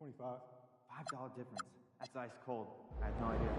$25. $5 difference. That's ice cold. I had no idea.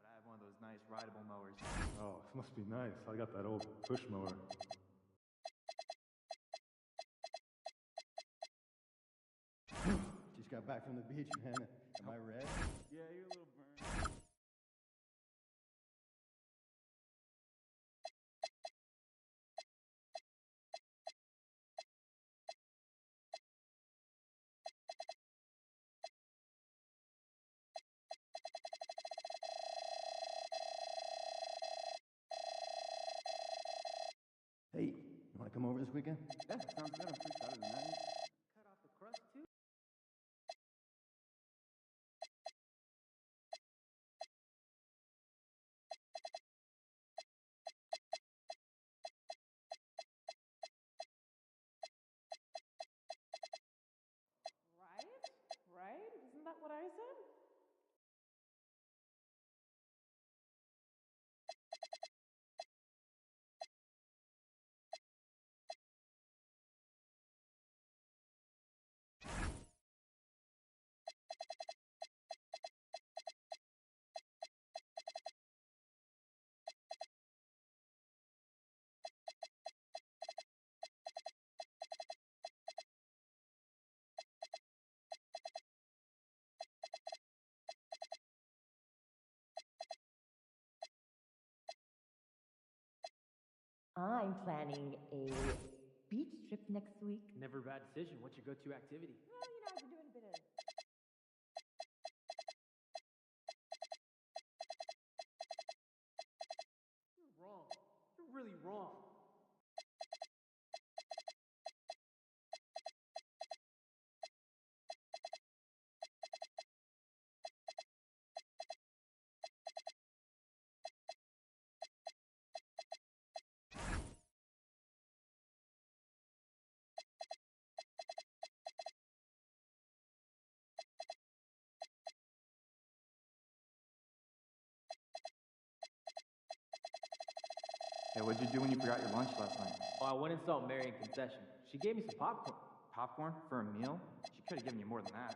But I have one of those nice rideable mowers. Oh, this must be nice. I got that old push mower. Just got back from the beach, man. Am I red? Yeah, you're a little burned. Hey, you want to come over this weekend? Yeah, sounds good. I'm pretty excited tonight. Cut off the crust, too? Right? Right? Isn't that what I said? I'm planning a beach trip next week. Never a bad decision. What's your go-to activity? Well, I've been doing a bit of. You're wrong. You're really wrong. Hey, what'd you do when you forgot your lunch last night? Oh, I went and saw Mary in concession. She gave me some popcorn. Popcorn for a meal? She could have given you more than that.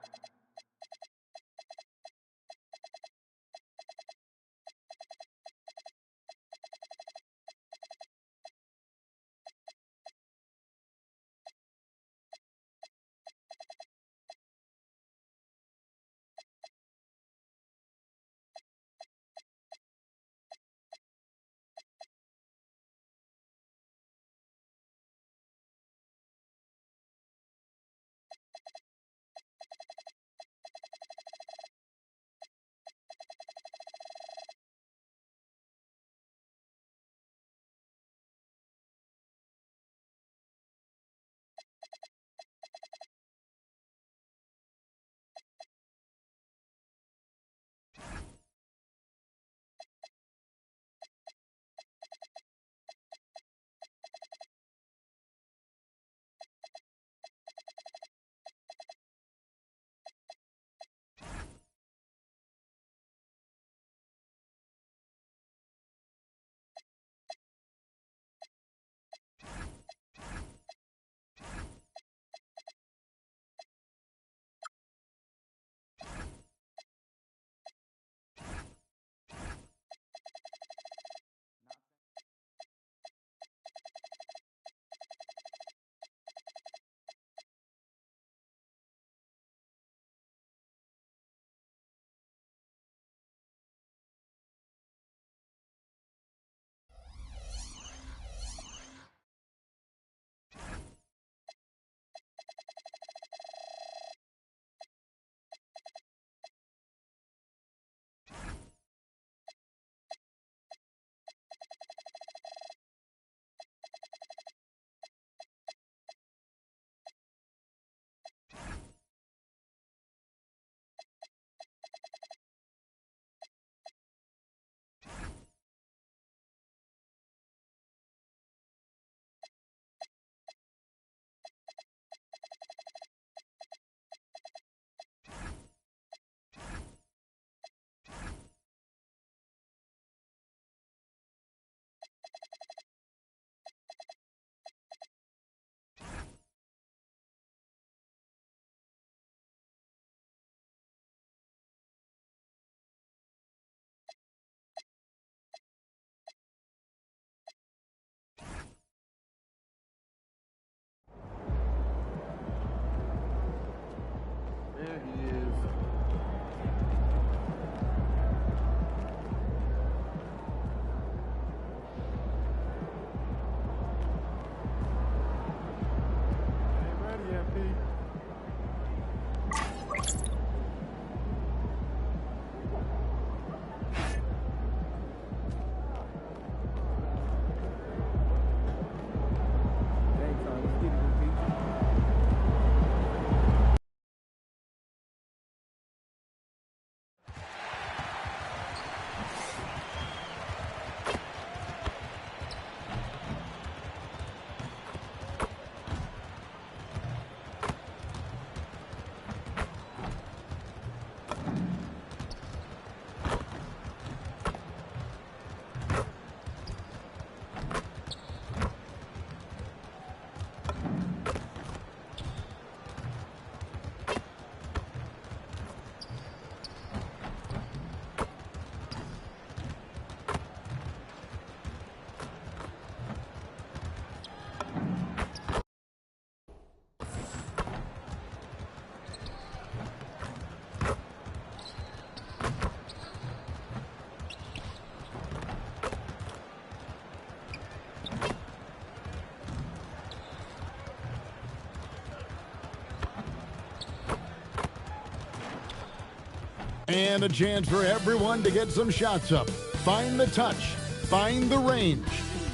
And a chance for everyone to get some shots up. Find the touch. Find the range.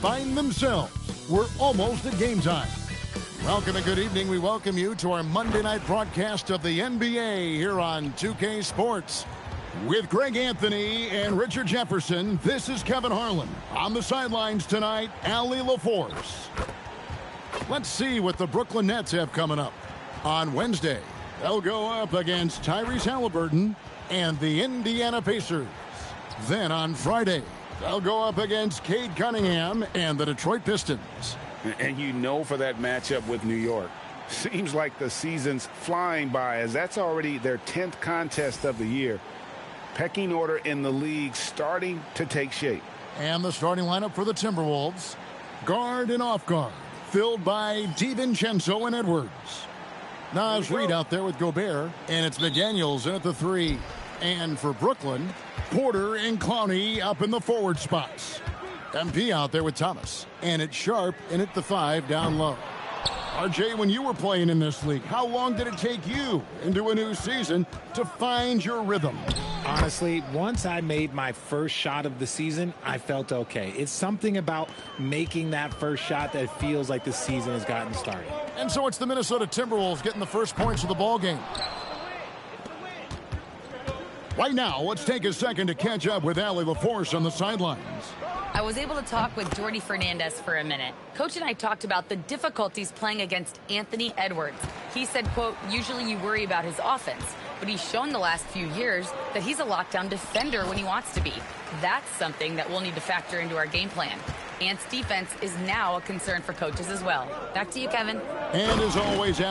Find themselves. We're almost at game time. Welcome and good evening. We welcome you to our Monday night broadcast of the NBA here on 2K Sports. With Greg Anthony and Richard Jefferson, this is Kevin Harlan. On the sidelines tonight, Allie LaForce. Let's see what the Brooklyn Nets have coming up. On Wednesday, they'll go up against Tyrese Halliburton and the Indiana Pacers. Then on Friday, they'll go up against Cade Cunningham and the Detroit Pistons. And you know, for that matchup with New York, seems like the season's flying by, as that's already their 10th contest of the year. Pecking order in the league starting to take shape. And the starting lineup for the Timberwolves, guard and off guard, filled by DiVincenzo and Edwards. Naz Reid out there with Gobert, and it's McDaniels in at the 3. And for Brooklyn, Porter and Clowney up in the forward spots. MP out there with Thomas, and it's Sharp in at the 5 down low. RJ, when you were playing in this league, how long did it take you into a new season to find your rhythm? Honestly, once I made my first shot of the season, I felt okay. It's something about making that first shot that feels like the season has gotten started. And so it's the Minnesota Timberwolves getting the first points of the ball game. Right now, let's take a second to catch up with Allie LaForce on the sidelines. I was able to talk with Jordy Fernandez for a minute. Coach and I talked about the difficulties playing against Anthony Edwards. He said, quote, usually you worry about his offense, but he's shown the last few years that he's a lockdown defender when he wants to be. That's something that we'll need to factor into our game plan. Ant's defense is now a concern for coaches as well. Back to you, Kevin. And as always,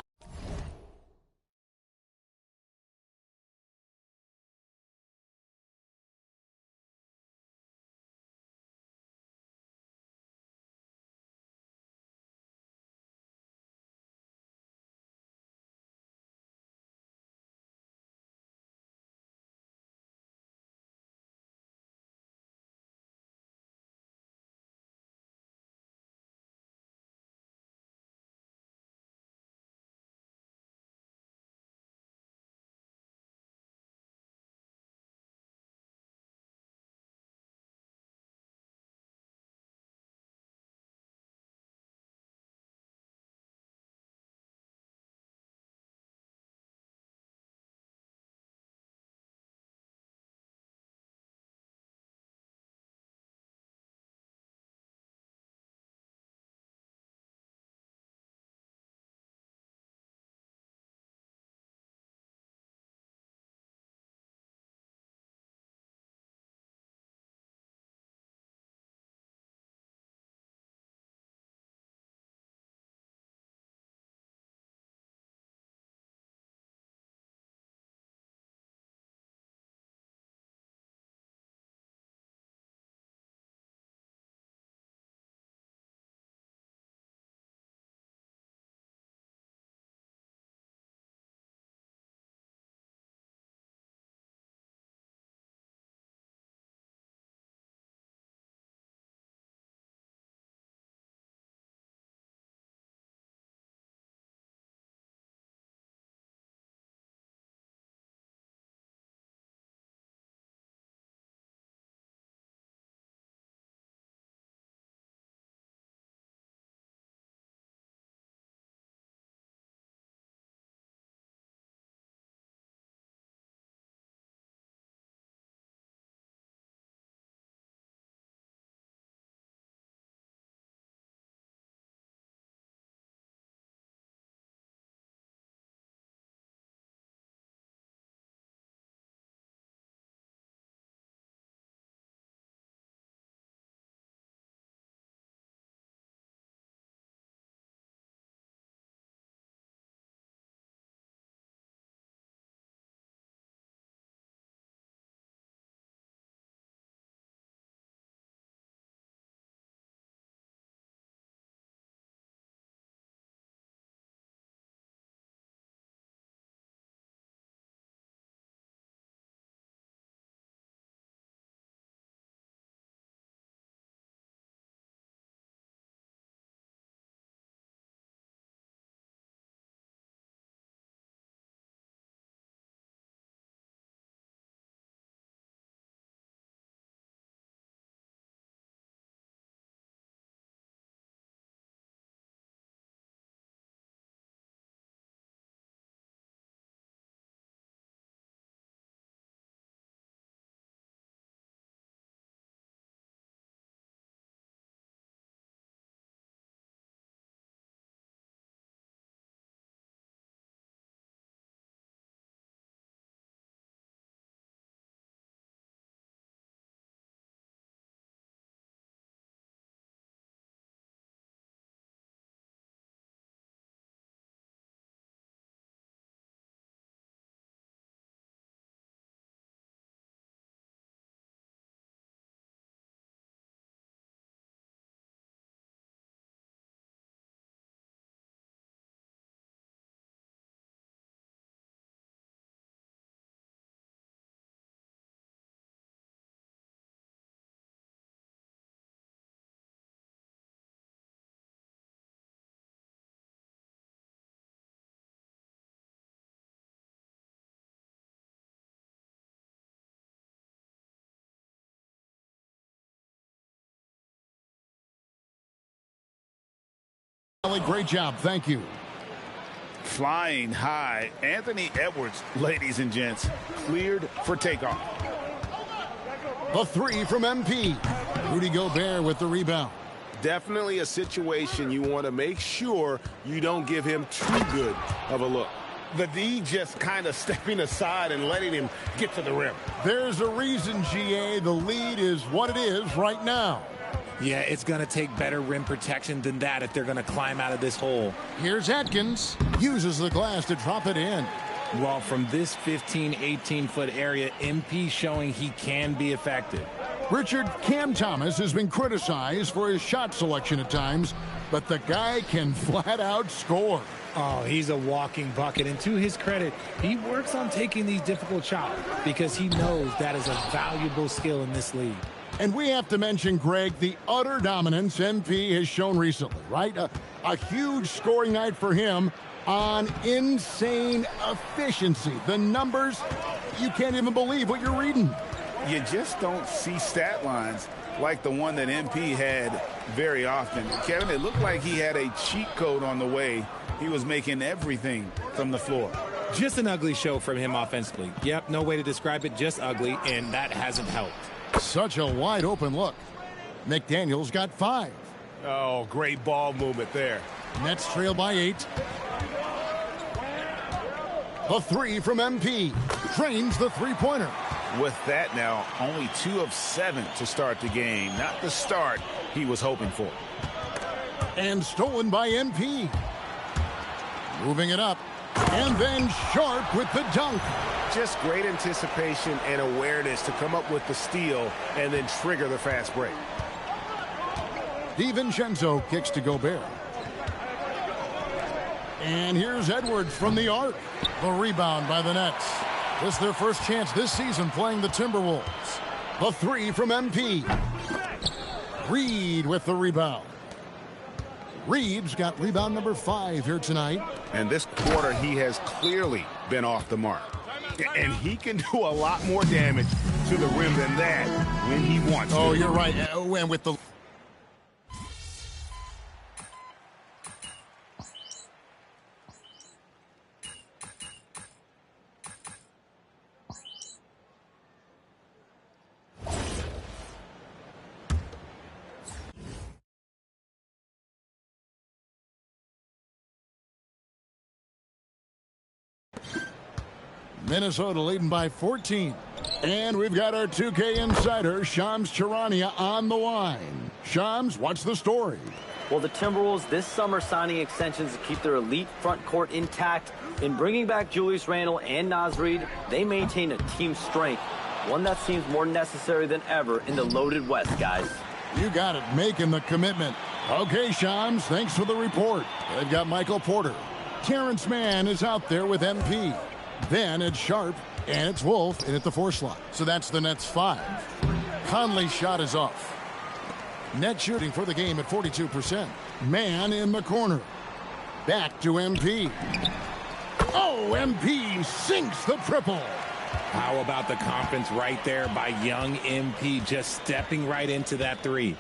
Great job. Thank you. Flying high, Anthony Edwards, ladies and gents, cleared for takeoff. The three from MP. Rudy Gobert with the rebound. Definitely a situation you want to make sure you don't give him too good of a look. The D just kind of stepping aside and letting him get to the rim. There's a reason, GA, the lead is what it is right now. Yeah, it's going to take better rim protection than that if they're going to climb out of this hole. Here's Atkins. Uses the glass to drop it in. Well, from this 15, 18-foot area, MP showing he can be effective. Richard, Cam Thomas has been criticized for his shot selection at times, but the guy can flat out score. Oh, he's a walking bucket. And to his credit, he works on taking these difficult shots because he knows that is a valuable skill in this league. And we have to mention, Greg, the utter dominance MP has shown recently, right? A huge scoring night for him on insane efficiency. The numbers, you can't even believe what you're reading. You just don't see stat lines like the one that MP had very often. Kevin, it looked like he had a cheat code on the way. He was making everything from the floor. Just an ugly show from him offensively. Yep, no way to describe it, just ugly, and that hasn't helped. Such a wide open look. McDaniels got 5. Oh, great ball movement there. Nets trail by 8. The three from MP. Trains the three-pointer. With that now, only 2 of 7 to start the game. Not the start he was hoping for. And stolen by MP. Moving it up. And then Sharp with the dunk. Just great anticipation and awareness to come up with the steal and then trigger the fast break. DiVincenzo kicks to Gobert. And here's Edwards from the arc. The rebound by the Nets. This is their first chance this season playing the Timberwolves. The three from MP. Reed with the rebound. Reed's got rebound number 5 here tonight. And this quarter, he has clearly been off the mark. And he can do a lot more damage to the rim than that when he wants to. Oh, you're right. And with the... Minnesota leading by 14. And we've got our 2K insider, Shams Charania, on the line. Shams, what's the story? Well, the Timberwolves this summer signing extensions to keep their elite front court intact. In bringing back Julius Randle and Naz Reid, they maintain a team strength, one that seems more necessary than ever in the loaded West, guys. You got it, making the commitment. Okay, Shams, thanks for the report. They've got Michael Porter. Terrence Mann is out there with MP. Then it's Sharp, and it's Wolf in at the 4 slot. So that's the Nets 5. Conley's shot is off. Net shooting for the game at 42%. Man in the corner. Back to MP. Oh, MP sinks the triple. How about the confidence right there by young MP just stepping right into that 3.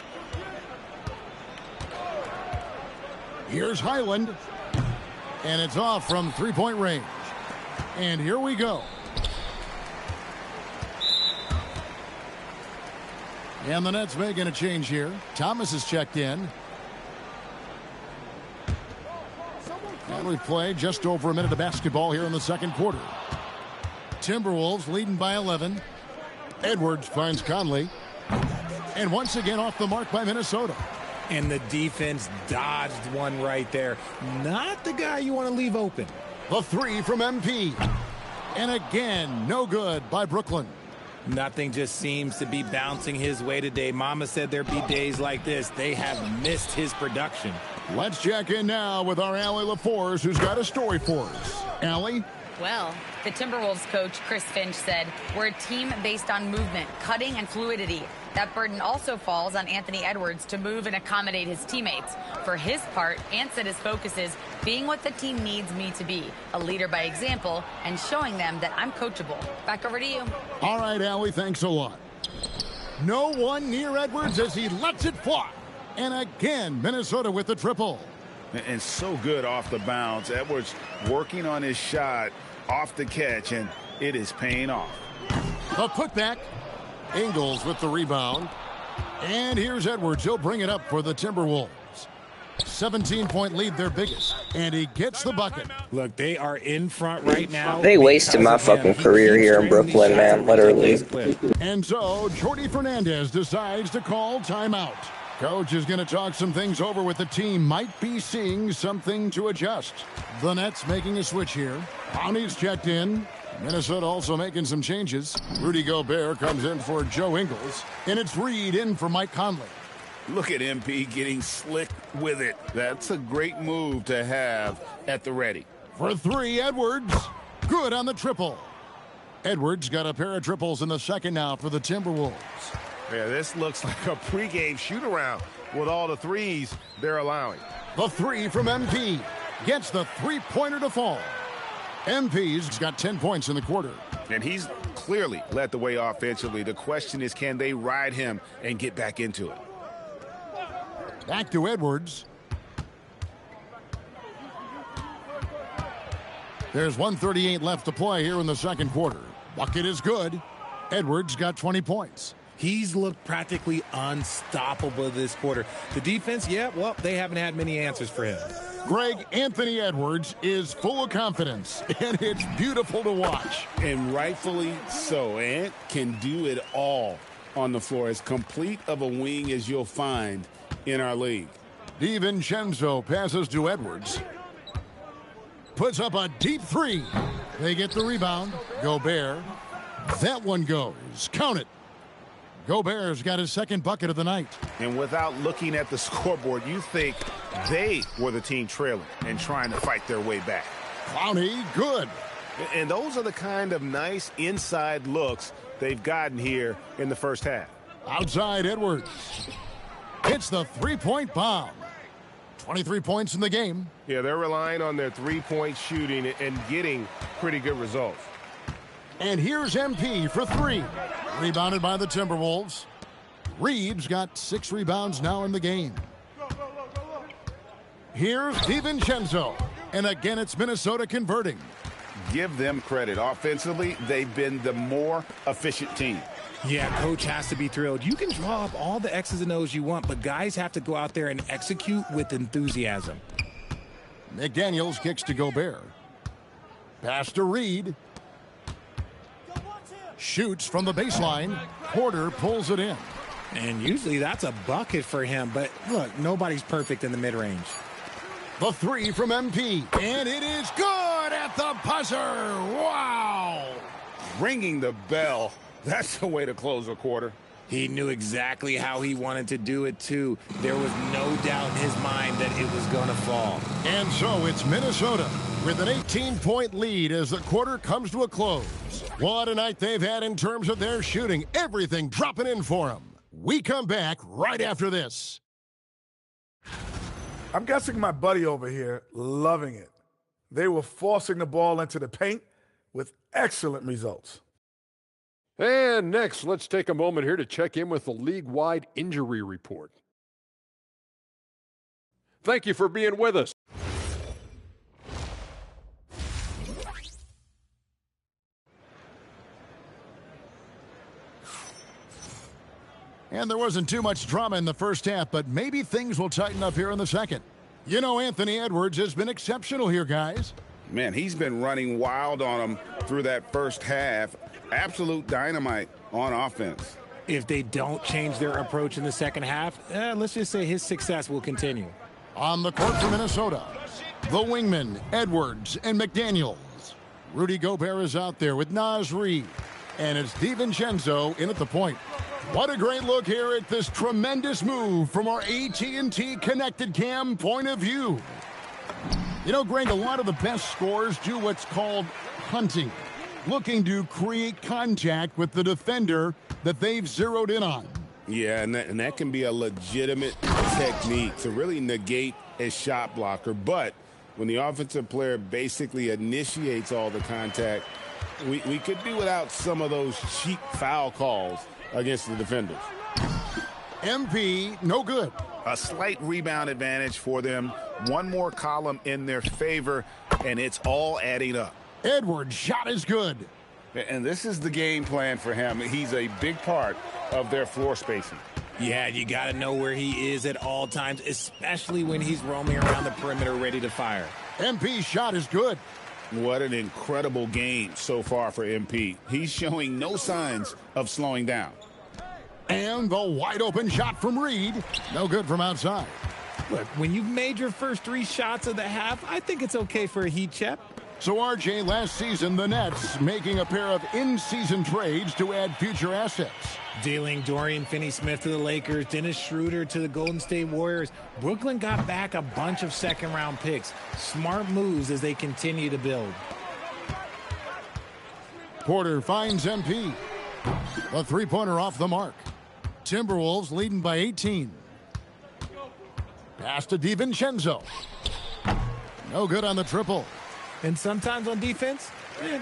Here's Highland. And it's off from three-point range. And here we go. And the Nets making a change here. Thomas is checked in. And we've played just over a minute of basketball here in the second quarter. Timberwolves leading by 11. Edwards finds Conley. And once again off the mark by Minnesota. And the defense dodged one right there. Not the guy you want to leave open. The 3 from MP. And again, no good by Brooklyn. Nothing just seems to be bouncing his way today. Mama said there'd be days like this. They have missed his production. Let's check in now with our Allie LaForce, who's got a story for us. Allie? Well, the Timberwolves coach, Chris Finch, said, "We're a team based on movement, cutting, and fluidity. That burden also falls on Anthony Edwards to move and accommodate his teammates. For his part, Ant said his focus is being what the team needs me to be, a leader by example, and showing them that I'm coachable." Back over to you. All right, Allie, thanks a lot. No one near Edwards as he lets it fly. And again, Minnesota with the triple. And so good off the bounce. Edwards working on his shot off the catch, and it is paying off. The putback. Ingles with the rebound. And here's Edwards. He'll bring it up for the Timberwolves. 17-point lead, their biggest. And he gets the bucket. Look, they are in front right now. They wasted my fucking career here in Brooklyn, man, literally. And so, Jordi Fernandez decides to call timeout. Coach is going to talk some things over with the team. Might be seeing something to adjust. The Nets making a switch here. Brownie's checked in. Minnesota also making some changes. Rudy Gobert comes in for Joe Ingles. And it's Reed in for Mike Conley. Look at MP getting slick with it. That's a great move to have at the ready. For three, Edwards. Good on the triple. Edwards got a pair of triples in the second now for the Timberwolves. Yeah, this looks like a pregame shoot-around with all the threes they're allowing. The three from MP. Gets the three-pointer to fall. MP's got 10 points in the quarter. And he's clearly led the way offensively. The question is, can they ride him and get back into it? Back to Edwards. There's 1:38 left to play here in the second quarter. Bucket is good. Edwards got 20 points. He's looked practically unstoppable this quarter. The defense, yeah, well, they haven't had many answers for him. Greg, Anthony Edwards is full of confidence, and it's beautiful to watch. And rightfully so. Ant can do it all on the floor. As complete of a wing as you'll find in our league. DiVincenzo passes to Edwards. Puts up a deep three. They get the rebound. Gobert. That one goes. Count it. Gobert's got his second bucket of the night. And without looking at the scoreboard, you think they were the team trailing and trying to fight their way back. Clowney, good. And those are the kind of nice inside looks they've gotten here in the first half. Outside Edwards. Hits the three-point bomb. 23 points in the game. Yeah, they're relying on their three-point shooting and getting pretty good results. And here's MP for three. Rebounded by the Timberwolves. Reed's got 6 rebounds now in the game. Here's DiVincenzo. And again, it's Minnesota converting. Give them credit. Offensively, they've been the more efficient team. Yeah, coach has to be thrilled. You can draw up all the X's and O's you want, but guys have to go out there and execute with enthusiasm. McDaniels kicks to Gobert. Pass to Reed. Shoots from the baseline. Porter pulls it in. And usually that's a bucket for him, but look, nobody's perfect in the mid-range. The three from MP, and it is good at the buzzer. Wow! Ringing the bell. That's the way to close a quarter. He knew exactly how he wanted to do it, too. There was no doubt in his mind that it was going to fall. And so it's Minnesota with an 18-point lead as the quarter comes to a close. What a night they've had in terms of their shooting. Everything dropping in for them. We come back right after this. I'm guessing my buddy over here loving it. They were forcing the ball into the paint with excellent results. And next, let's take a moment here to check in with the league-wide injury report. Thank you for being with us. And there wasn't too much drama in the first half, but maybe things will tighten up here in the second. You know, Anthony Edwards has been exceptional here, guys. Man, he's been running wild on them through that first half. Absolute dynamite on offense. If they don't change their approach in the second half, let's just say his success will continue. On the court for Minnesota, the wingmen, Edwards and McDaniels. Rudy Gobert is out there with Naz Reid. And it's DiVincenzo in at the point. What a great look here at this tremendous move from our AT&T Connected Cam point of view. You know, Greg, a lot of the best scorers do what's called hunting, looking to create contact with the defender that they've zeroed in on. Yeah, and that can be a legitimate technique to really negate a shot blocker. But when the offensive player basically initiates all the contact, we could do without some of those cheap foul calls against the defenders. MP, no good. A slight rebound advantage for them One more column in their favor, and it's all adding up. Edwards' shot is good. And this is the game plan for him. He's a big part of their floor spacing. Yeah, you got to know where he is at all times, especially when he's roaming around the perimeter ready to fire. MP's shot is good. What an incredible game so far for MP. He's showing no signs of slowing down. And the wide open shot from Reed. No good from outside. Look, when you've made your first 3 shots of the half, I think it's okay for a heat check. So, RJ, last season, the Nets making a pair of in-season trades to add future assets. Dealing Dorian Finney-Smith to the Lakers, Dennis Schroeder to the Golden State Warriors. Brooklyn got back a bunch of second-round picks. Smart moves as they continue to build. Porter finds MP. A three-pointer off the mark. Timberwolves leading by 18. Pass to DiVincenzo. No good on the triple. And sometimes on defense,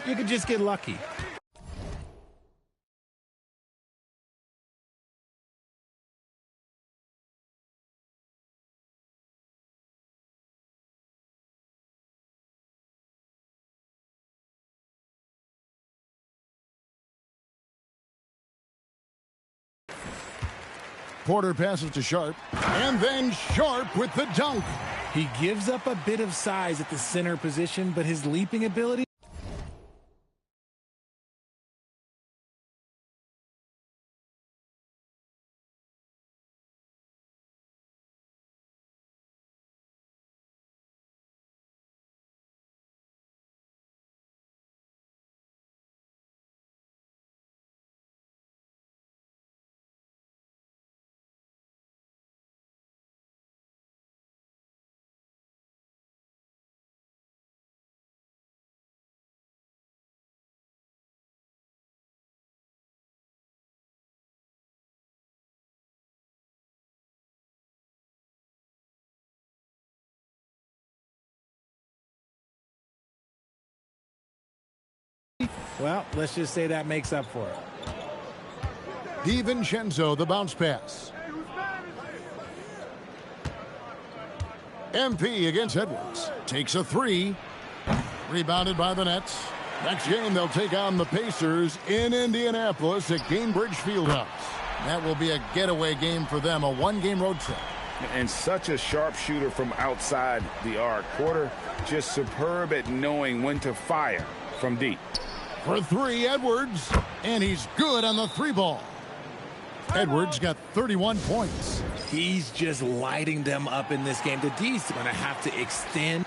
you could just get lucky. Porter passes to Sharp, and then Sharp with the dunk. He gives up a bit of size at the center position, but his leaping ability well, let's just say that makes up for it. DiVincenzo, the bounce pass. MP against Edwards. Takes a 3. Rebounded by the Nets. Next game, they'll take on the Pacers in Indianapolis at Gainbridge Fieldhouse. That will be a getaway game for them, a one-game road trip. And such a sharpshooter from outside the arc. Porter just superb at knowing when to fire from deep. For 3, Edwards, and he's good on the 3 ball. Edwards got 31 points. He's just lighting them up in this game. The D's going to have to extend.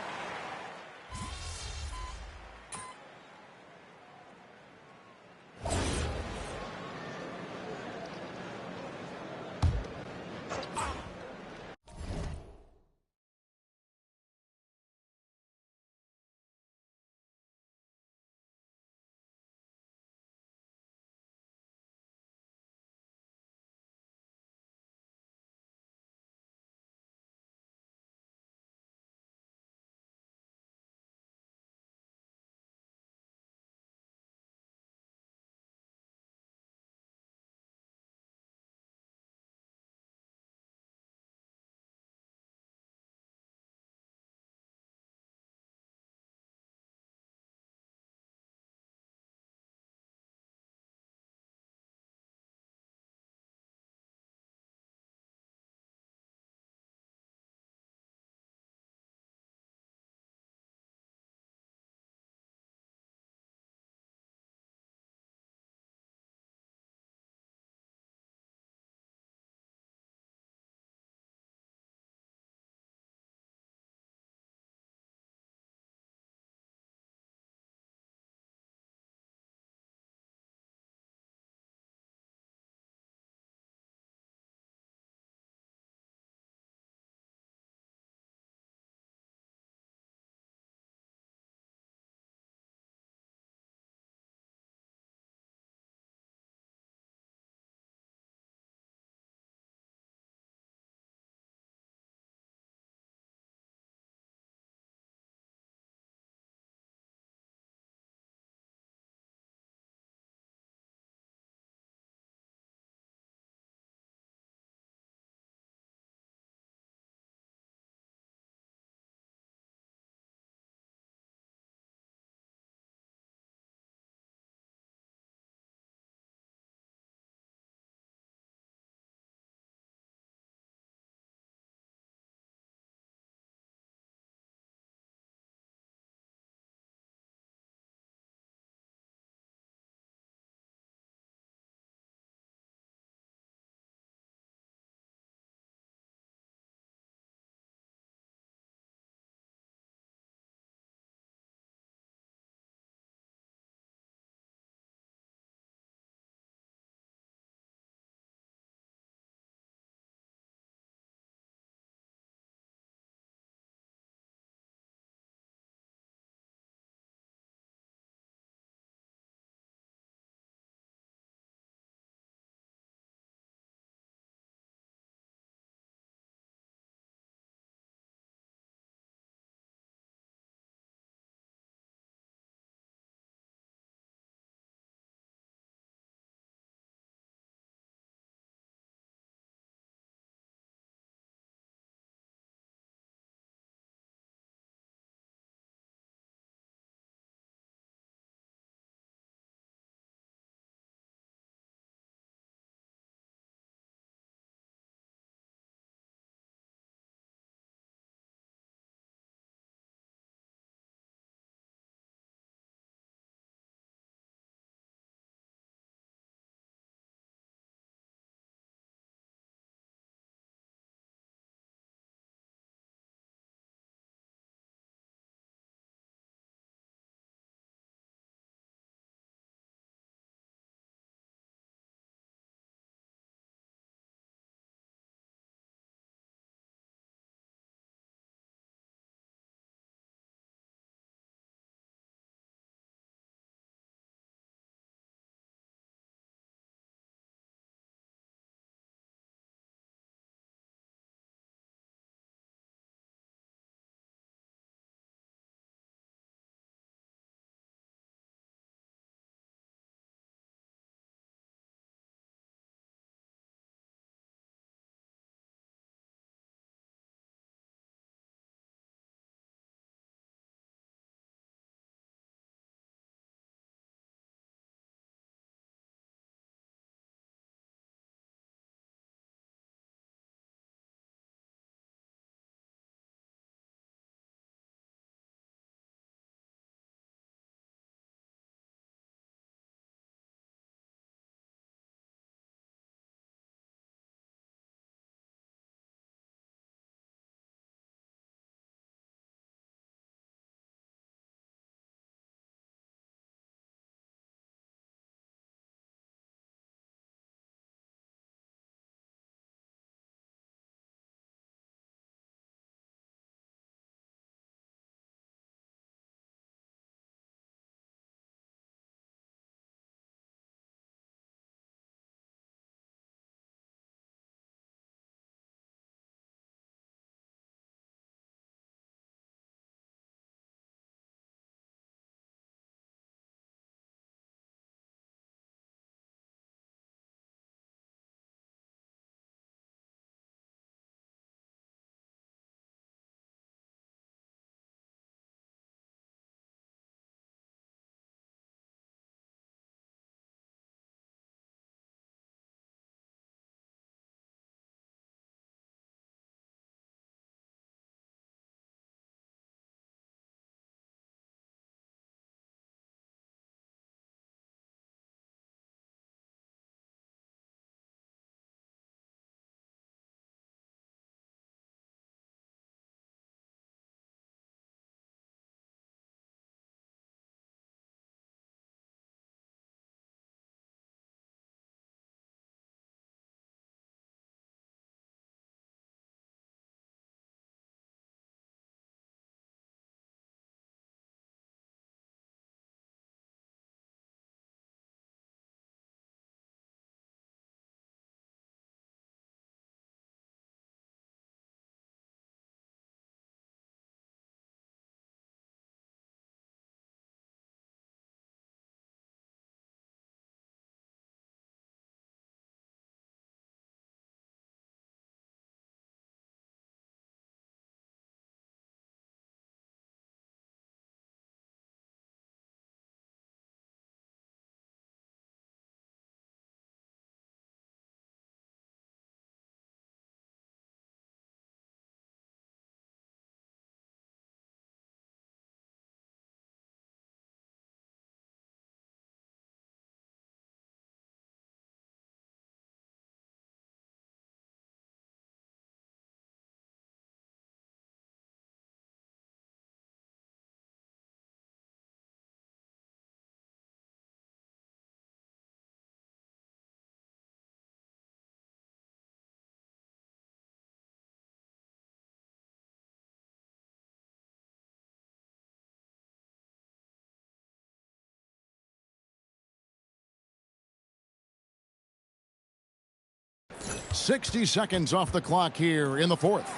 60 seconds off the clock here in the fourth.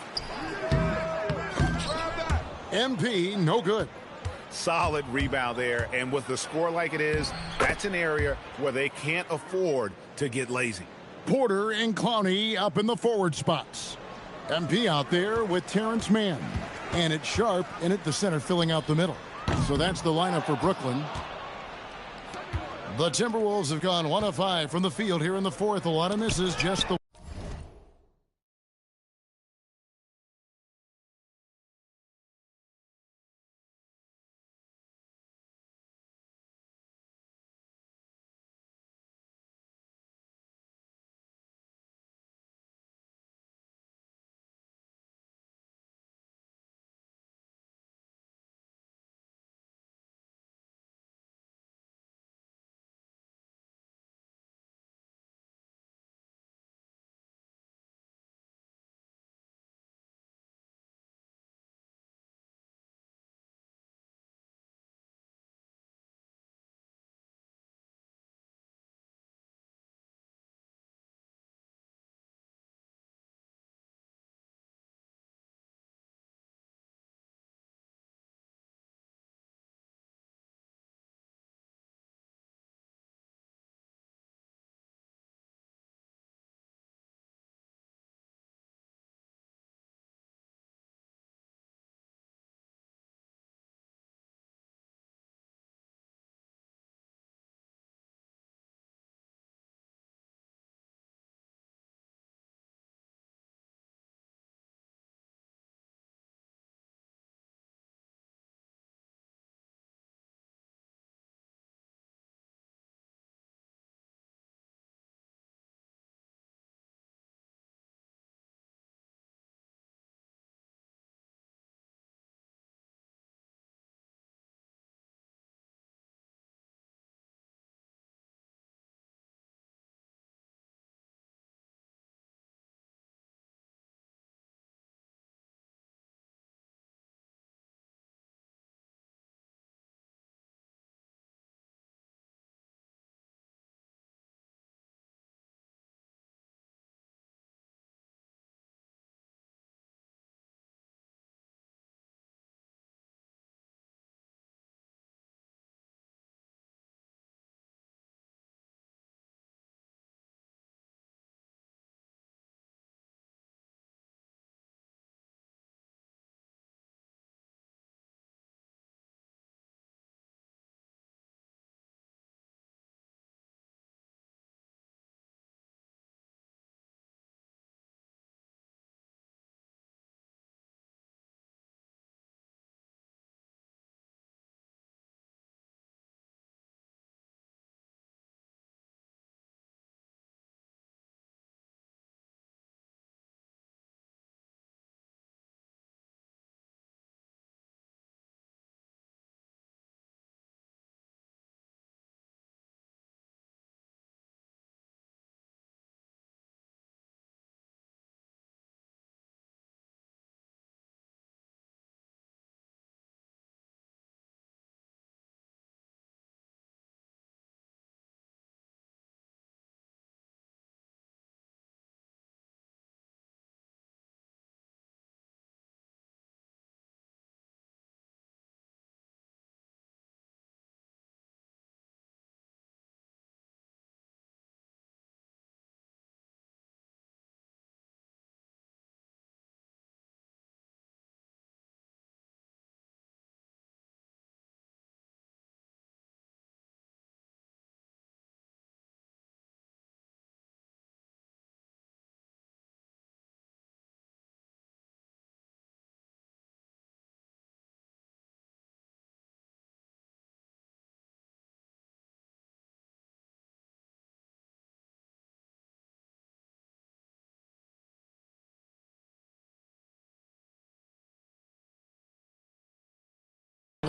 MP, no good. Solid rebound there, and with the score like it is, that's an area where they can't afford to get lazy. Porter and Clowney up in the forward spots. MP out there with Terrence Mann. And it's Sharp in at the center, filling out the middle. So that's the lineup for Brooklyn. The Timberwolves have gone 1 of 5 from the field here in the fourth. A lot of misses, just the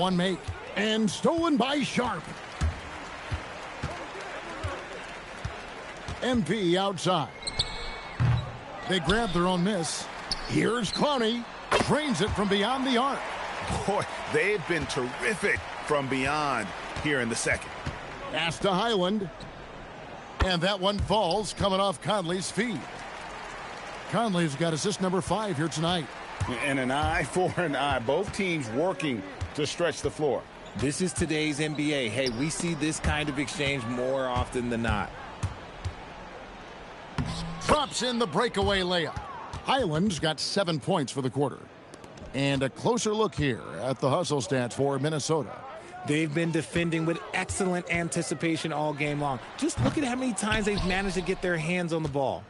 one make. And stolen by Sharp. MP outside. They grab their own miss. Here's Clowney. Drains it from beyond the arc. Boy, they've been terrific from beyond here in the second. Pass to Highland. And that one falls, coming off Conley's feet. Conley's got assist number 5 here tonight. And an eye for an eye. Both teams working to stretch the floor. This is today's NBA. Hey, we see this kind of exchange more often than not. Drops in the breakaway layup. Highland's got 7 points for the quarter. And a closer look here at the hustle stats for Minnesota. They've been defending with excellent anticipation all game long. Just look at how many times they've managed to get their hands on the ball.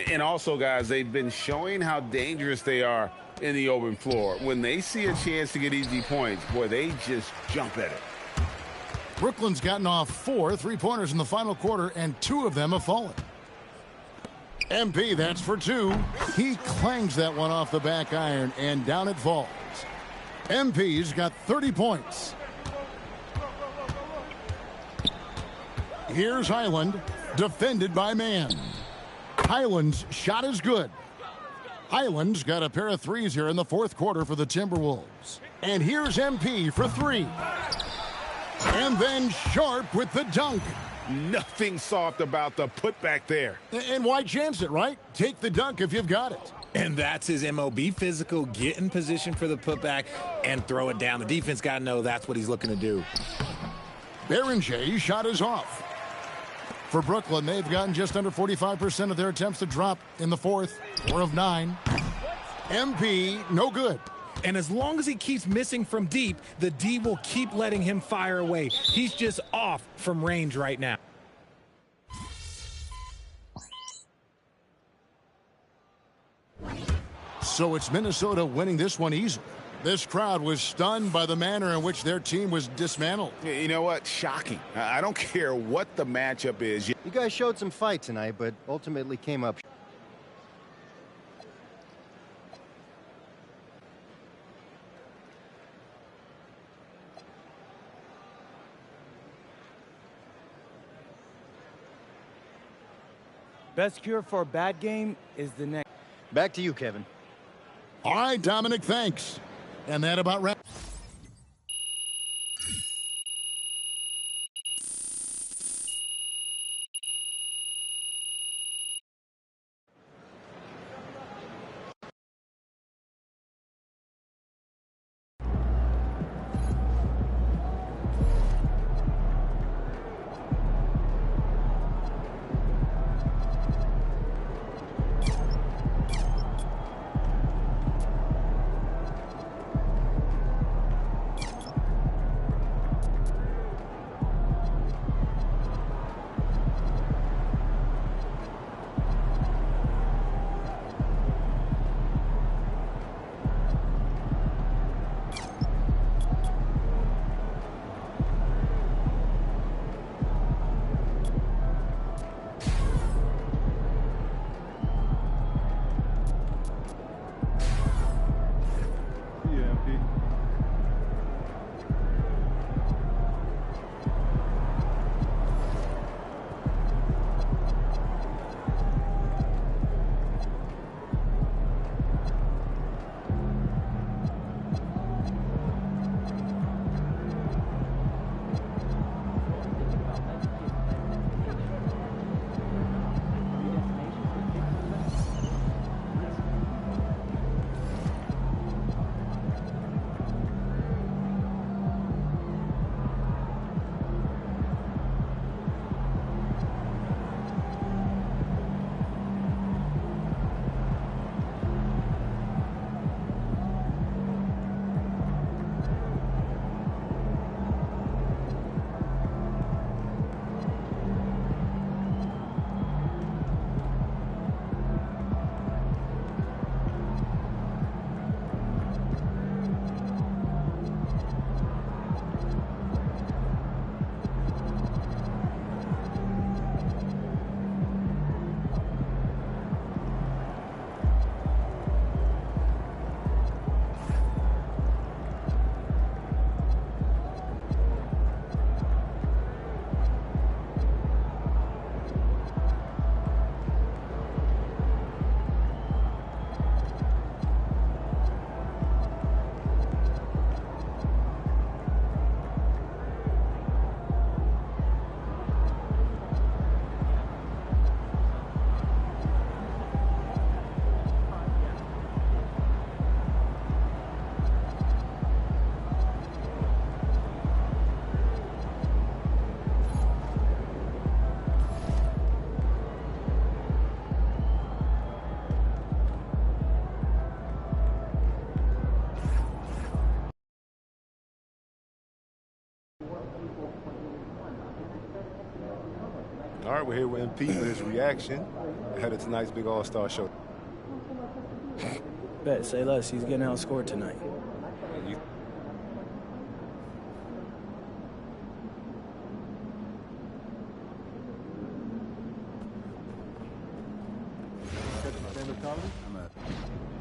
And also, guys, they've been showing how dangerous they are in the open floor. When they see a chance to get easy points, boy, they just jump at it. Brooklyn's gotten off 4 3-pointers in the final quarter, and 2 of them have fallen. MP, that's for 2. He clangs that one off the back iron, and down it falls. MP's got 30 points. Here's Highland, defended by Mann. Highland's shot is good. Highland's got a pair of threes here in the fourth quarter for the Timberwolves. And here's MP for 3. And then Sharp with the dunk. Nothing soft about the putback there. And why chance it, right? Take the dunk if you've got it. And that's his MO. Be physical, get in position for the putback, and throw it down. The defense got to know that's what he's looking to do. Berenjay's shot is off. For Brooklyn, they've gotten just under 45% of their attempts to drop in the fourth. 4 of 9. MP, no good. And as long as he keeps missing from deep, the D will keep letting him fire away. He's just off from range right now. So it's Minnesota winning this one easily. This crowd was stunned by the manner in which their team was dismantled. You know what? Shocking. I don't care what the matchup is. You guys showed some fight tonight, but ultimately came up. Best cure for a bad game is the next. Back to you, Kevin. All right, Dominic, thanks. And that about wraps. All right, we're here with MP for his reaction ahead of tonight's big All-Star show. Bet, say less. He's getting outscored tonight.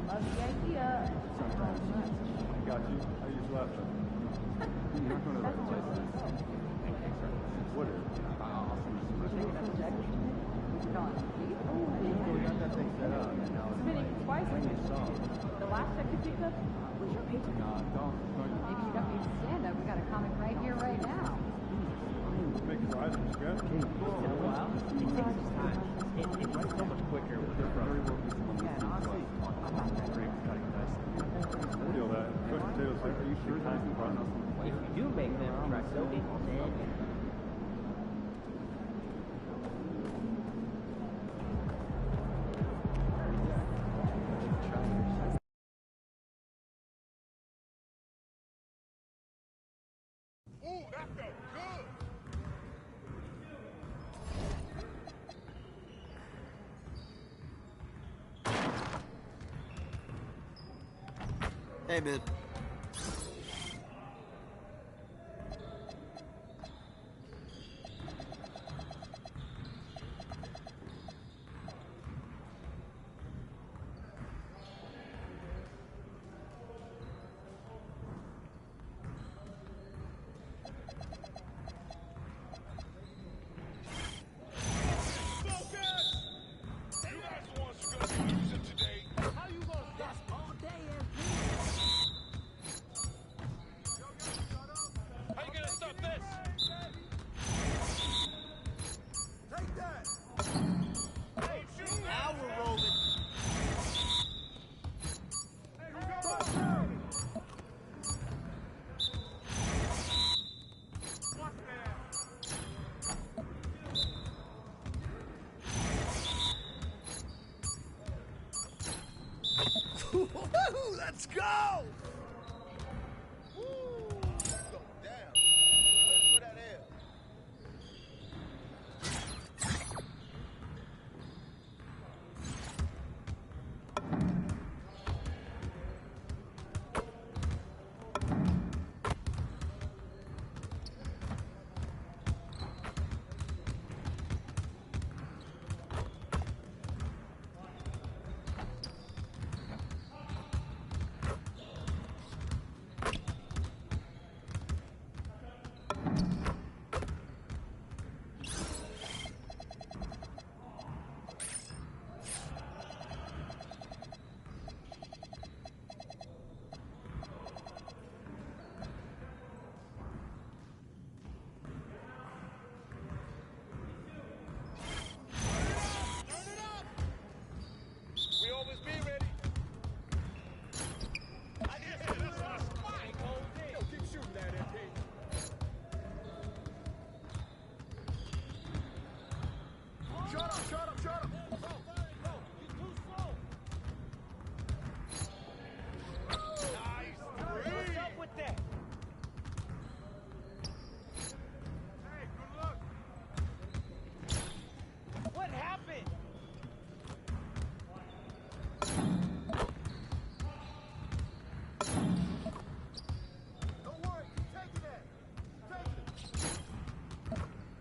Love the idea. Got you. I use left. You're not going to the right place. What is it? Spinning twice. The last check you picked up was your paycheck. Maybe you don't need to stand up. We got a comic right here, right now. Make fries from scratch. It takes time. It's so much quicker with the front. Yeah, and honestly, I'm not that great with cutting dice. Feel that. Cooked potatoes, are you sure time in front? If you do make them, try soaking, then Hey, man. Let's go!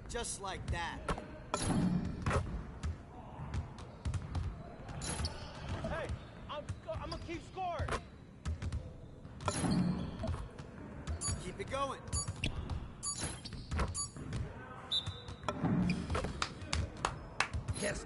Just like that. Hey, I'm gonna keep scoring. Keep it going. Yes.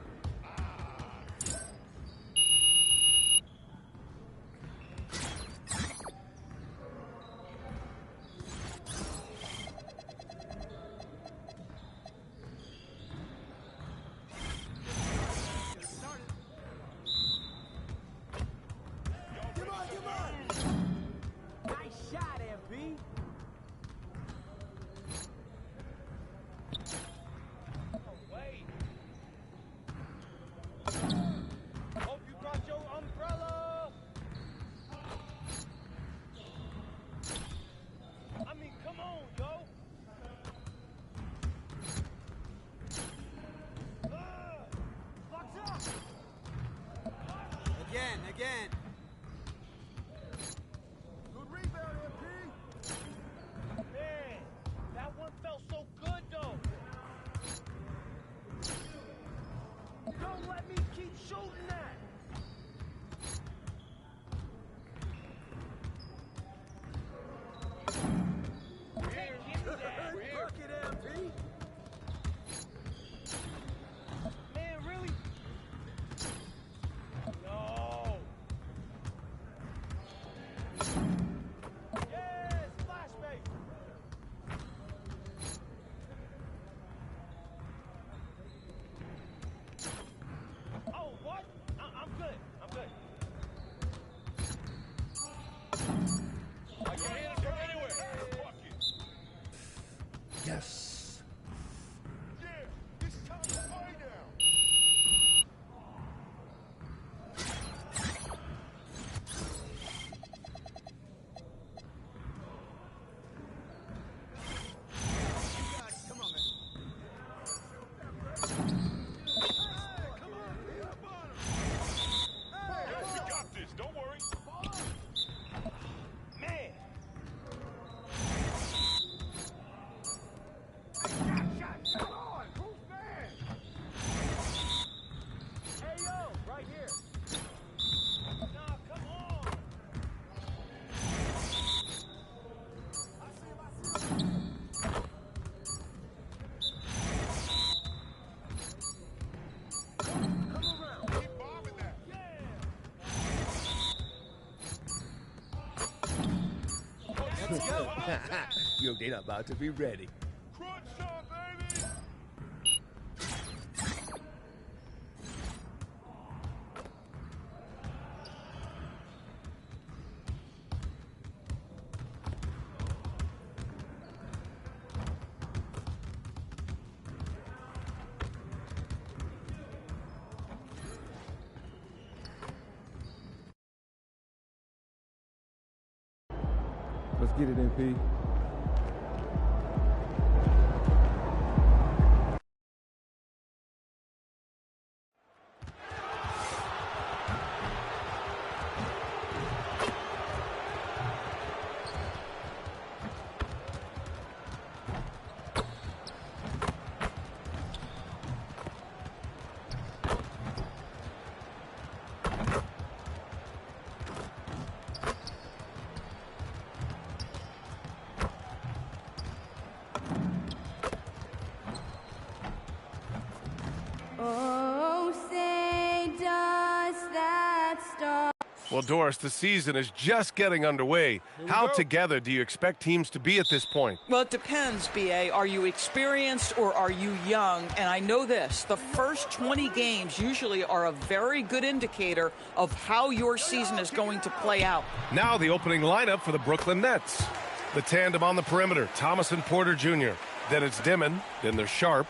What? I'm good. I'm good. I can hit it from anywhere. Yes. Your dinner about to be ready. Let's get it, MP. Well, Doris, the season is just getting underway. How together do you expect teams to be at this point? Well, it depends, B.A. Are you experienced or are you young? And I know this, the first 20 games usually are a very good indicator of how your season is going to play out. Now the opening lineup for the Brooklyn Nets. The tandem on the perimeter, Thomas and Porter Jr. Then it's Dimon, then there's Sharp.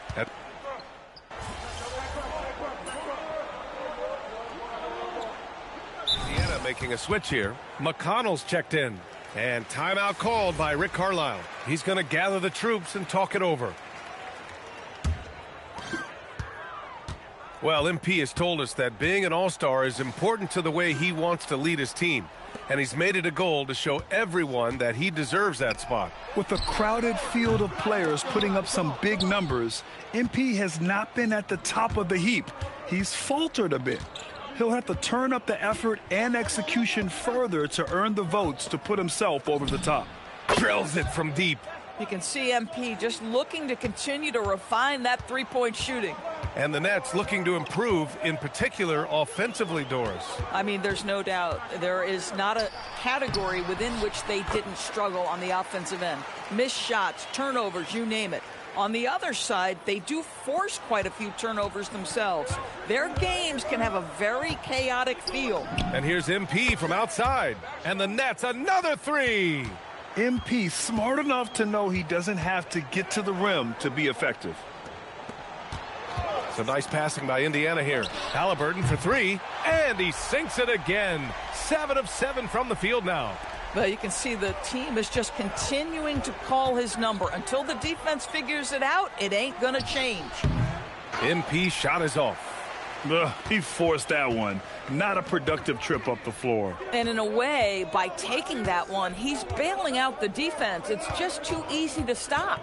Making a switch here. McConnell's checked in. And timeout called by Rick Carlisle. He's going to gather the troops and talk it over. Well, MP has told us that being an all-star is important to the way he wants to lead his team. And he's made it a goal to show everyone that he deserves that spot. With a crowded field of players putting up some big numbers, MP has not been at the top of the heap. He's faltered a bit. He'll have to turn up the effort and execution further to earn the votes to put himself over the top. Drills it from deep. You can see MP just looking to continue to refine that three-point shooting. And the Nets looking to improve, in particular offensively, Doris. I mean, there's no doubt there is not a category within which they didn't struggle on the offensive end. Missed shots, turnovers, you name it. On the other side, they do force quite a few turnovers themselves. Their games can have a very chaotic feel. And here's MP from outside. And the Nets, another three. MP smart enough to know he doesn't have to get to the rim to be effective. Some nice passing by Indiana here. Halliburton for three, and he sinks it again. 7 of 7 from the field now. Well, you can see the team is just continuing to call his number. Until the defense figures it out, it ain't going to change. MP shot is off. He forced that one. Not a productive trip up the floor. And in a way, by taking that one, he's bailing out the defense. It's just too easy to stop.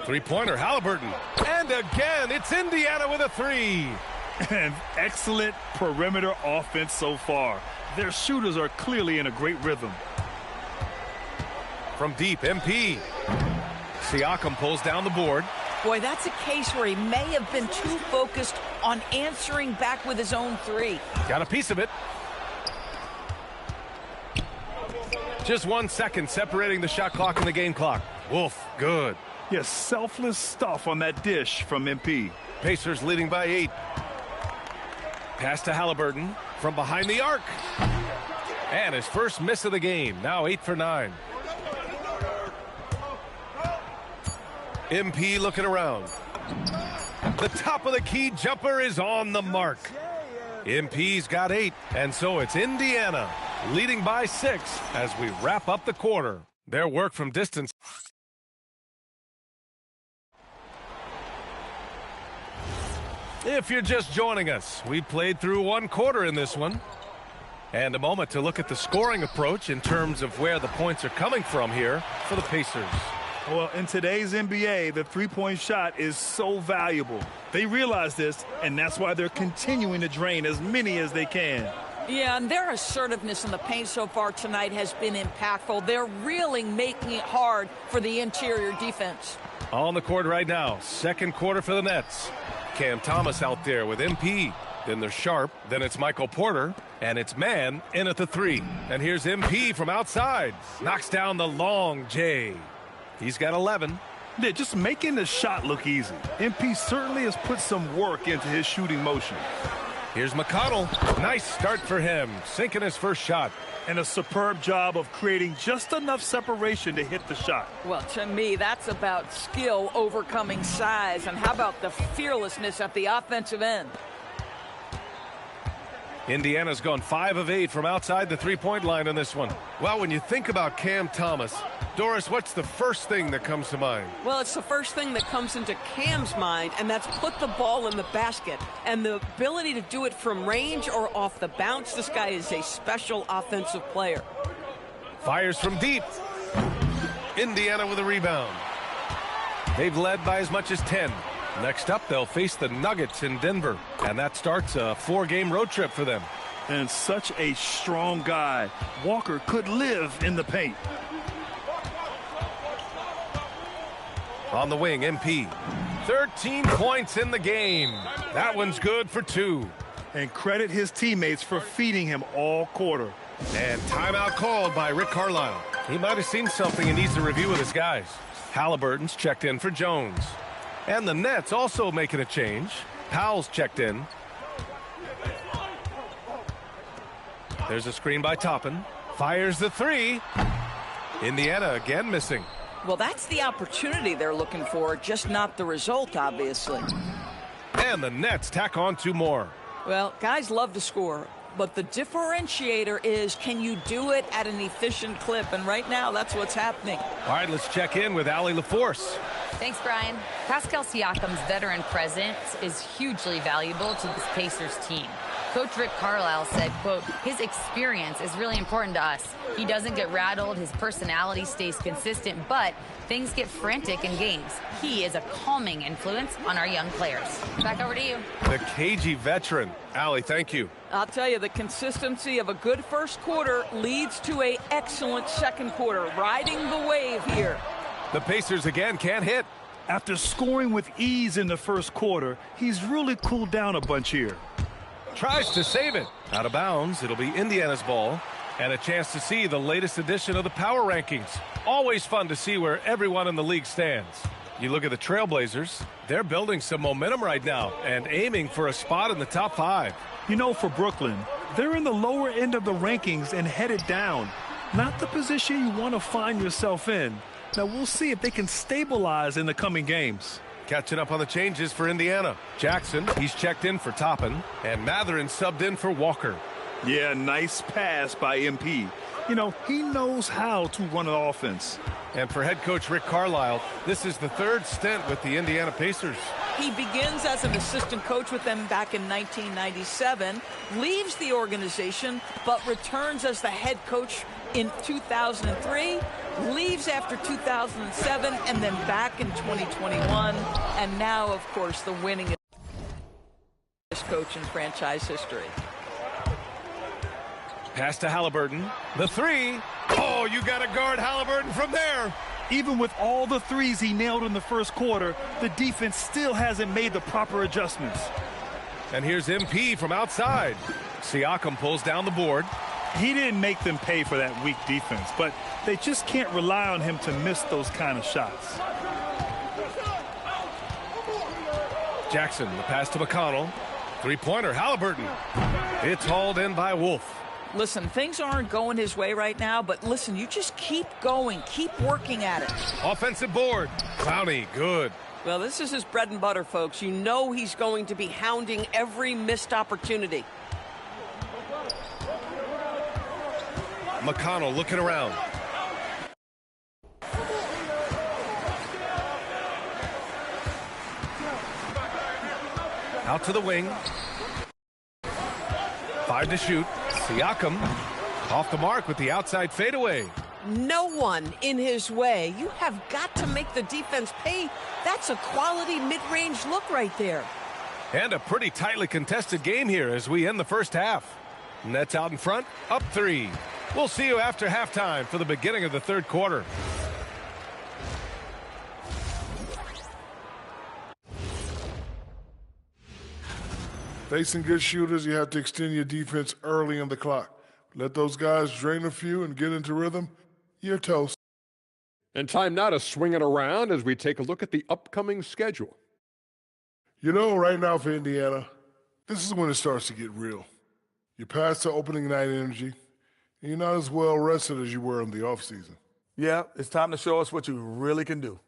Three-pointer, Halliburton. And again, it's Indiana with a three. And excellent perimeter offense so far. Their shooters are clearly in a great rhythm. From deep, MP. Siakam pulls down the board. Boy, that's a case where he may have been too focused on answering back with his own three. Got a piece of it. Just 1 second separating the shot clock and the game clock. Wolf, good. Yes, selfless stuff on that dish from MP. Pacers leading by 8. Pass to Halliburton from behind the arc. And his first miss of the game. Now 8 for 9. MP looking around. The top of the key jumper is on the mark. MP's got 8, and so it's Indiana leading by 6 as we wrap up the quarter. Their work from distance. If you're just joining us, we played through 1 quarter in this one. And a moment to look at the scoring approach in terms of where the points are coming from here for the Pacers. Well, in today's NBA, the three-point shot is so valuable. They realize this, and that's why they're continuing to drain as many as they can. Yeah, and their assertiveness in the paint so far tonight has been impactful. They're really making it hard for the interior defense. On the court right now, second quarter for the Nets. Cam Thomas out there with MP. Then there's Sharp. Then it's Michael Porter. And it's Mann in at the 3. And here's MP from outside. Knocks down the long J. He's got 11. They're just making the shot look easy. MP certainly has put some work into his shooting motion. Here's McConnell. Nice start for him. Sinking his first shot. And a superb job of creating just enough separation to hit the shot. Well, to me, that's about skill overcoming size. And how about the fearlessness at the offensive end? Indiana's gone 5 of 8 from outside the three-point line on this one. Well, when you think about Cam Thomas, Doris, what's the first thing that comes to mind? Well, it's the first thing that comes into Cam's mind, and that's put the ball in the basket. And the ability to do it from range or off the bounce, this guy is a special offensive player. Fires from deep. Indiana with a rebound. They've led by as much as 10. Next up, they'll face the Nuggets in Denver, and that starts a 4-game road trip for them. And such a strong guy. Walker could live in the paint. On the wing, MP. 13 points in the game. That one's good for 2. And credit his teammates for feeding him all quarter. And timeout called by Rick Carlisle. He might have seen something and needs to review with his guys. Halliburton's checked in for Jones. And the Nets also making a change. Powell's checked in. There's a screen by Toppin. Fires the 3. Indiana again missing. Well, that's the opportunity they're looking for, just not the result, obviously. And the Nets tack on 2 more. Well, guys love to score, but the differentiator is, can you do it at an efficient clip? And right now, that's what's happening. All right, let's check in with Allie LaForce. Thanks, Brian. Pascal Siakam's veteran presence is hugely valuable to this Pacers team. Coach Rick Carlisle said, quote, his experience is really important to us. He doesn't get rattled, his personality stays consistent, but things get frantic in games. He is a calming influence on our young players. Back over to you. The cagey veteran. Allie, thank you. I'll tell you, the consistency of a good first quarter leads to an excellent second quarter, riding the wave here. The Pacers again can't hit. After scoring with ease in the first quarter, he's really cooled down a bunch here. Tries to save it. Out of bounds. It'll be Indiana's ball. And a chance to see the latest edition of the power rankings. Always fun to see where everyone in the league stands. You look at the Trailblazers. They're building some momentum right now and aiming for a spot in the top 5. You know, for Brooklyn, they're in the lower end of the rankings and headed down. Not the position you want to find yourself in. Now, we'll see if they can stabilize in the coming games. Catching up on the changes for Indiana. Jackson, he's checked in for Toppin, and Matherin subbed in for Walker. Yeah, nice pass by MP. You know, he knows how to run an offense. And for head coach Rick Carlisle, this is the 3rd stint with the Indiana Pacers. He begins as an assistant coach with them back in 1997, leaves the organization, but returns as the head coach in 2003, leaves after 2007, and then back in 2021, and now, of course, the winningest coach in franchise history. Pass to Halliburton. The 3. Oh, you got to guard Halliburton from there. Even with all the threes he nailed in the first quarter, the defense still hasn't made the proper adjustments. And here's MP from outside. Siakam pulls down the board. He didn't make them pay for that weak defense, but they just can't rely on him to miss those kind of shots. Jackson, the pass to McConnell. Three-pointer, Halliburton. It's hauled in by Wolf. Listen, things aren't going his way right now, but listen, you just keep going. Keep working at it. Offensive board. Clowney, good. Well, this is his bread and butter, folks. You know he's going to be hounding every missed opportunity. McConnell looking around. Out to the wing. 5 to shoot. Siakam off the mark with the outside fadeaway. No one in his way. You have got to make the defense pay. That's a quality mid-range look right there. And a pretty tightly contested game here as we end the first half. Nets out in front, up 3. We'll see you after halftime for the beginning of the third quarter. Facing good shooters, you have to extend your defense early in the clock. Let those guys drain a few and get into rhythm. You're toast. And time now to swing it around as we take a look at the upcoming schedule. You know, right now for Indiana, this is when it starts to get real. You're past the opening night energy, and you're not as well rested as you were in the offseason. Yeah, it's time to show us what you really can do.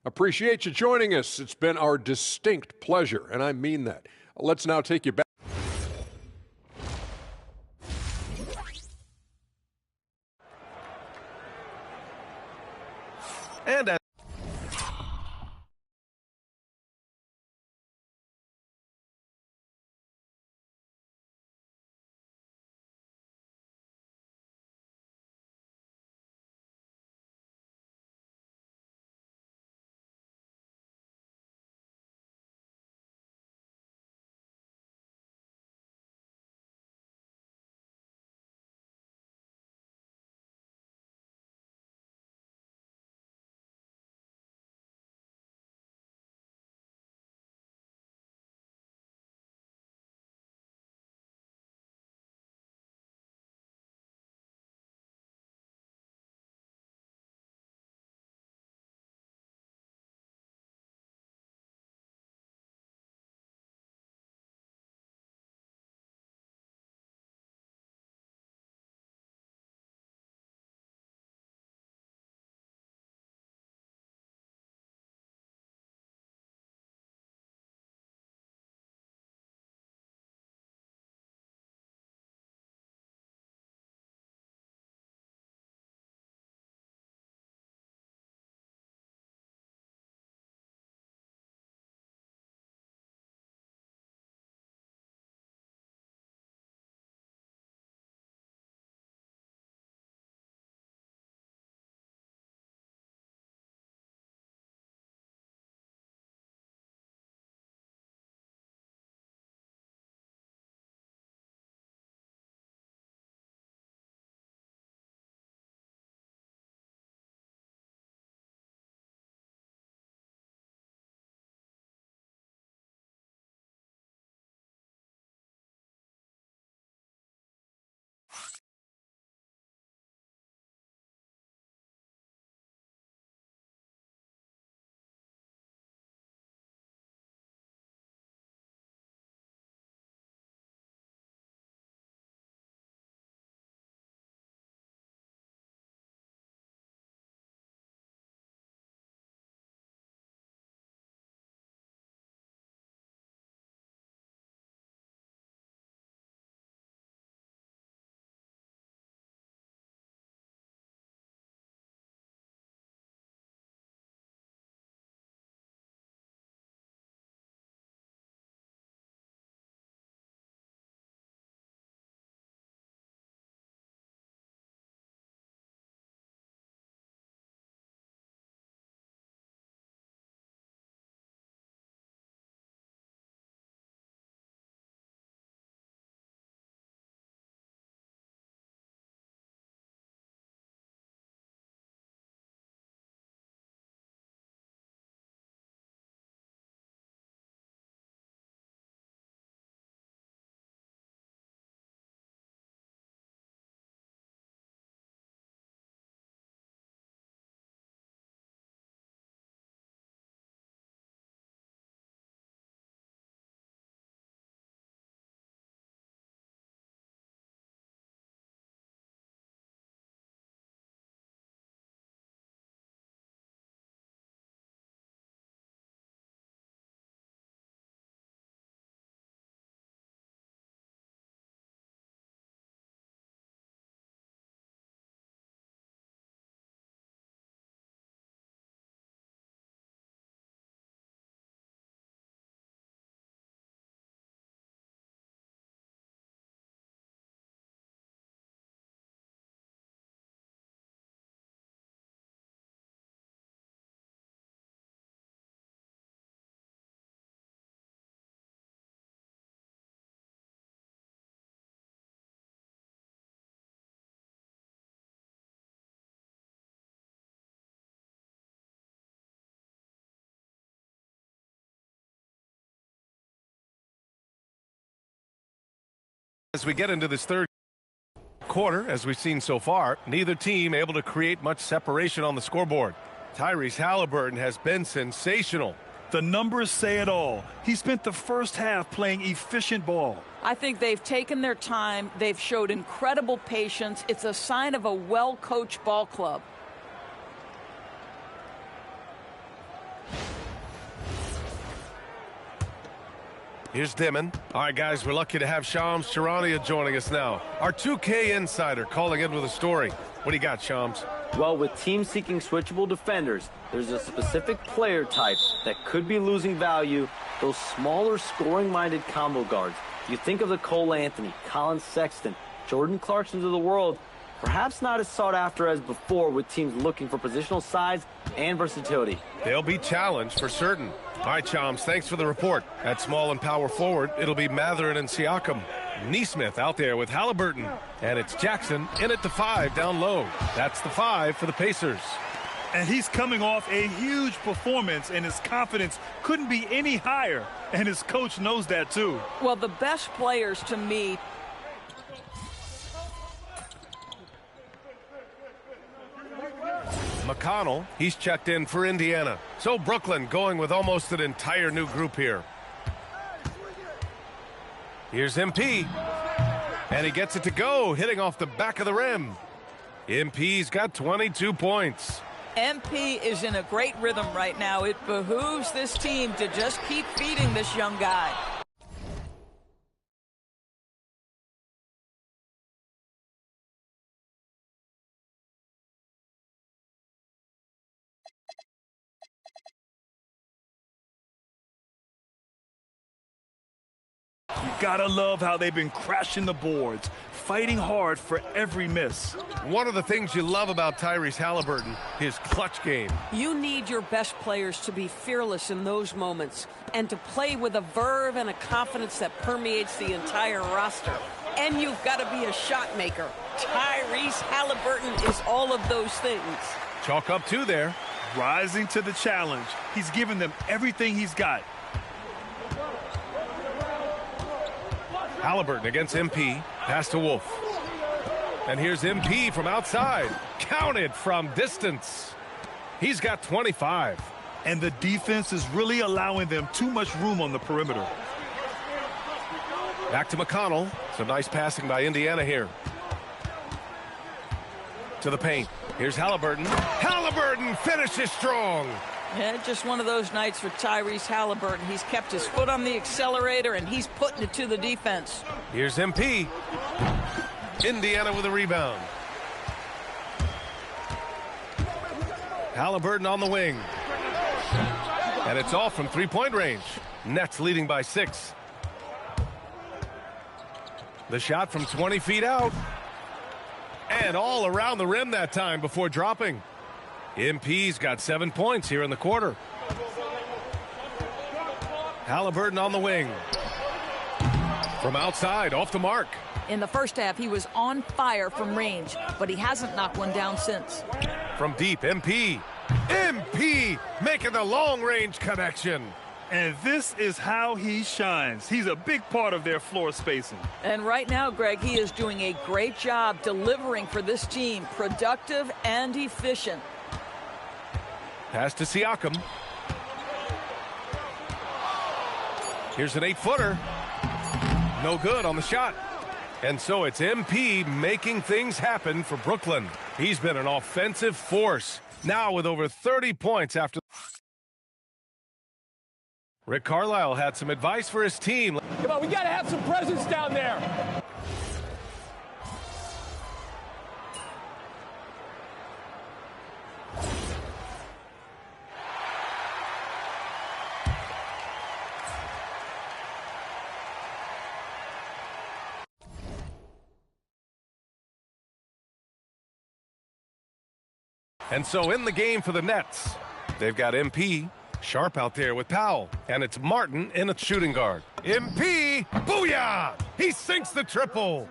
Appreciate you joining us. It's been our distinct pleasure, and I mean that. Let's now take you back. And As we get into this third quarter, as we've seen so far, neither team able to create much separation on the scoreboard. Tyrese Halliburton has been sensational. The numbers say it all. He spent the first half playing efficient ball. I think they've taken their time. They've showed incredible patience. It's a sign of a well-coached ball club. Here's Dimon. All right, guys, we're lucky to have Shams Charania joining us now. Our 2K insider calling in with a story. What do you got, Shams? Well, with teams seeking switchable defenders, there's a specific player type that could be losing value, those smaller scoring-minded combo guards. You think of the Cole Anthony, Colin Sexton, Jordan Clarksons of the world, perhaps not as sought after as before with teams looking for positional size and versatility. They'll be challenged for certain. All right, Shams, thanks for the report. At small and power forward, it'll be Mathurin and Siakam. Nesmith out there with Halliburton. And it's Jackson in at the 5 down low. That's the 5 for the Pacers. And he's coming off a huge performance, and his confidence couldn't be any higher. And his coach knows that, too. Well, the best players to me. McConnell, he's checked in for Indiana. So Brooklyn going with almost an entire new group here. Here's MP. And he gets it to go, hitting off the back of the rim. MP's got 22 points. MP is in a great rhythm right now. It behooves this team to just keep feeding this young guy. You gotta love how they've been crashing the boards, fighting hard for every miss. One of the things you love about Tyrese Halliburton, his clutch game. You need your best players to be fearless in those moments and to play with a verve and a confidence that permeates the entire roster. And you've got to be a shot maker. Tyrese Halliburton is all of those things. Chalk up 2 there. Rising to the challenge. He's given them everything he's got. Halliburton against MP. Pass to Wolf. And here's MP from outside. Counted from distance. He's got 25. And the defense is really allowing them too much room on the perimeter. Back to McConnell. Some nice passing by Indiana here. To the paint. Here's Halliburton. Halliburton finishes strong. Yeah, just one of those nights for Tyrese Halliburton. He's kept his foot on the accelerator, and he's putting it to the defense. Here's MP. Indiana with a rebound. Halliburton on the wing. And it's off from three-point range. Nets leading by 6. The shot from 20 feet out. And all around the rim that time before dropping. MP's got 7 points here in the quarter. Halliburton on the wing. From outside, off the mark. In the first half, he was on fire from range, but he hasn't knocked one down since. From deep, MP. MP making the long-range connection. And this is how he shines. He's a big part of their floor spacing. And right now, Greg, he is doing a great job delivering for this team, productive and efficient. Pass to Siakam. Here's an 8-footer. No good on the shot. And so it's MP making things happen for Brooklyn. He's been an offensive force. Now with over 30 points after. Rick Carlisle had some advice for his team. Come on, we got to have some presence down there. And so in the game for the Nets, they've got MP, Sharp out there with Powell, and it's Martin in a shooting guard. MP, booyah! He sinks the triple.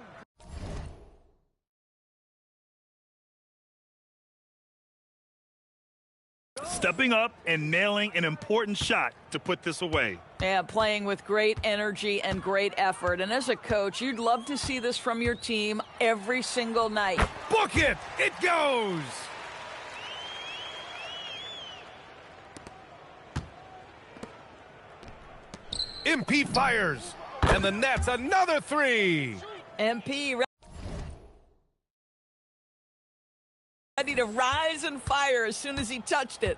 stepping up and nailing an important shot to put this away. Yeah, playing with great energy and great effort. And as a coach, you'd love to see this from your team every single night. Book it! It goes! MP fires, and the net's another three. MP ready to rise and fire as soon as he touched it.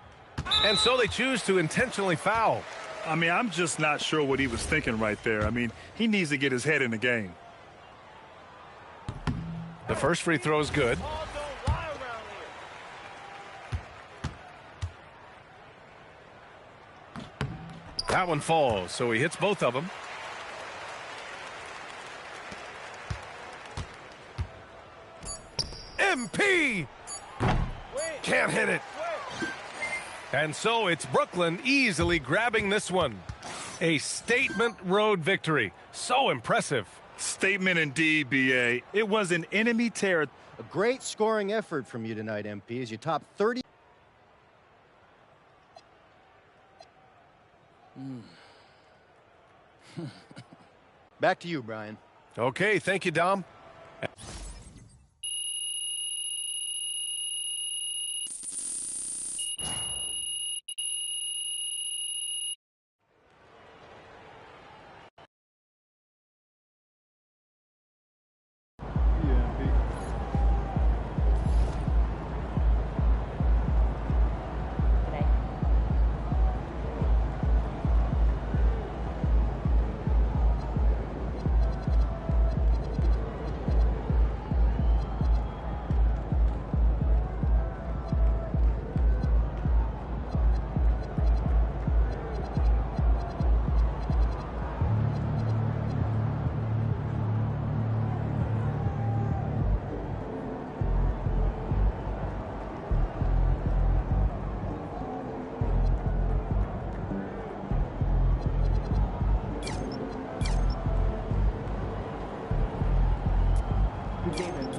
And so they choose to intentionally foul. I mean, I'm just not sure what he was thinking right there. I mean, he needs to get his head in the game. The first free throw is good. That one falls, so he hits both of them. MP! Can't hit it. And so it's Brooklyn easily grabbing this one. A statement road victory. So impressive. Statement indeed, B.A. It was an enemy territory. A great scoring effort from you tonight, MP, as you top 30. Back to you, Brian. Okay, thank you, Dom. David.